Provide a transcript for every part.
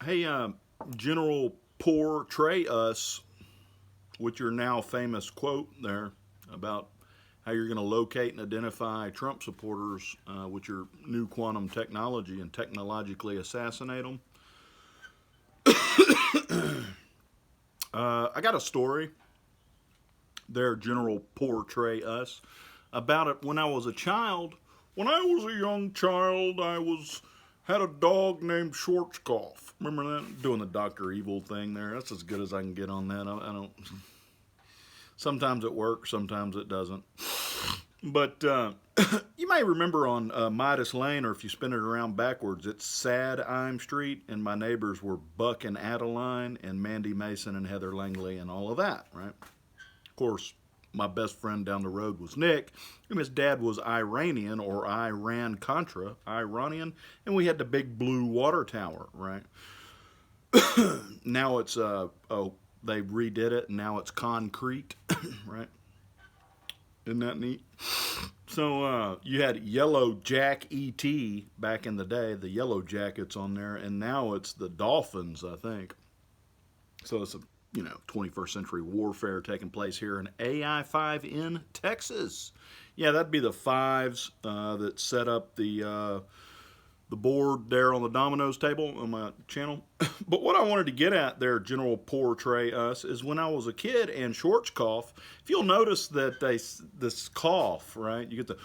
Hey, General Portray US, with your now famous quote there about how you're going to locate and identify Trump supporters with your new quantum technology and technologically assassinate them. I got a story there, General Portray US, about it when I was a child. When I was a young child, had a dog named Schwarzkopf. Remember that? Doing the Dr. Evil thing there. That's as good as I can get on that. I don't. Sometimes it works, sometimes it doesn't. But you may remember on Midas Lane, or if you spin it around backwards, it's Sad I'm Street, and my neighbors were Buck and Adeline, and Mandy Mason and Heather Langley, and all of that, right? Of course, my best friend down the road was Nick, and his dad was Iranian, or Iran-Contra, Iranian, and we had the big blue water tower, right? Now it's, they redid it, and now it's concrete, right? Isn't that neat? So you had Yellow Jack E.T. back in the day, the Yellow Jackets on there, and now it's the Dolphins, I think. So it's a 21st century warfare taking place here in AI5 in Texas. Yeah, that'd be the fives that set up the board there on the Domino's table on my channel. But what I wanted to get at there, General Portray US, is when I was a kid and Schwarzkopf, if you'll notice that this cough, right? You get the,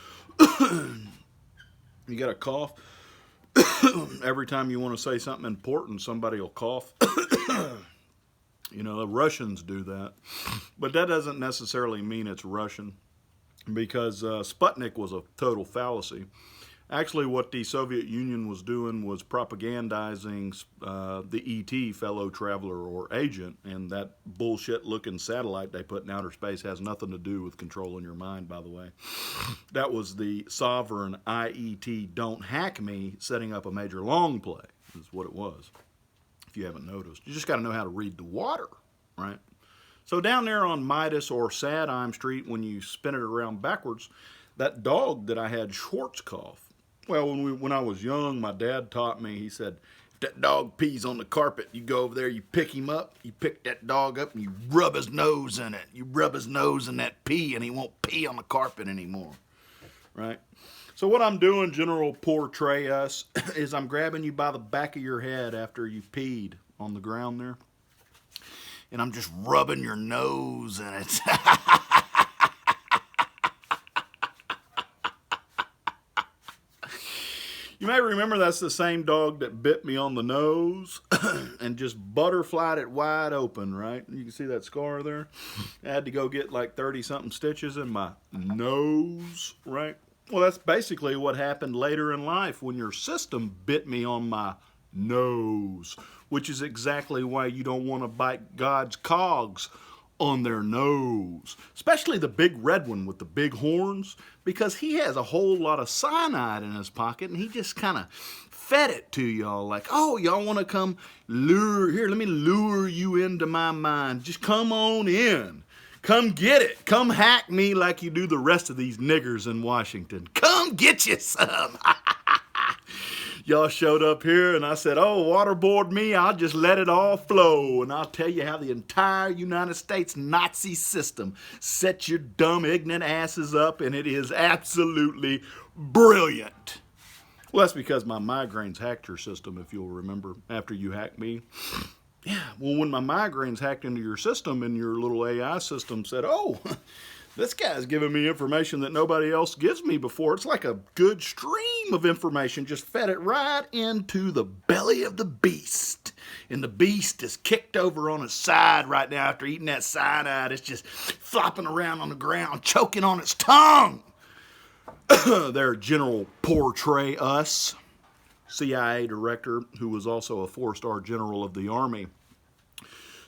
you got a cough. Every time you want to say something important, somebody will cough. The Russians do that. But that doesn't necessarily mean it's Russian, because Sputnik was a total fallacy. Actually, what the Soviet Union was doing was propagandizing the ET, fellow traveler or agent, and that bullshit-looking satellite they put in outer space has nothing to do with controlling your mind, by the way. That was the sovereign IET, don't hack me, setting up a major long play, is what it was, if you haven't noticed. You just got to know how to read the water, right? So down there on Midas or Sad I'm Street, when you spin it around backwards, that dog that I had, Schwarzkopf, well, when I was young, my dad taught me, he said, if that dog pees on the carpet, you go over there, you pick him up, you pick that dog up, and you rub his nose in it. You rub his nose in that pee, and he won't pee on the carpet anymore, right? So what I'm doing, General Portray US, is I'm grabbing you by the back of your head after you peed on the ground there, and I'm just rubbing your nose in it. You may remember that's the same dog that bit me on the nose and just butterflied it wide open, right? You can see that scar there. I had to go get like 30-something stitches in my nose, right? Well, that's basically what happened later in life when your system bit me on my nose, which is exactly why you don't want to bite God's cogs on their nose, especially the big red one with the big horns, because he has a whole lot of cyanide in his pocket, and he just kind of fed it to y'all like, oh, y'all want to come let me lure you into my mind. Just come on in. Come get it. Come hack me like you do the rest of these niggers in Washington. Come get you some. Y'all showed up here and I said, oh, waterboard me, I'll just let it all flow. And I'll tell you how the entire United States Nazi system set your dumb, ignorant asses up, and it is absolutely brilliant. Well, that's because my migraines hacked your system, if you'll remember, after you hacked me. Yeah, well, when my migraines hacked into your system and your little AI system said, oh, this guy's giving me information that nobody else gives me before. It's like a good stream of information. Just fed it right into the belly of the beast. And the beast is kicked over on its side right now after eating that cyanide. It's just flopping around on the ground, choking on its tongue. There, General Portray US, CIA director, who was also a 4-star general of the Army.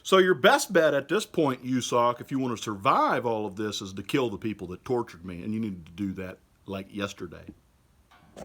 So your best bet at this point, USOC, if you want to survive all of this, is to kill the people that tortured me. And you need to do that like yesterday.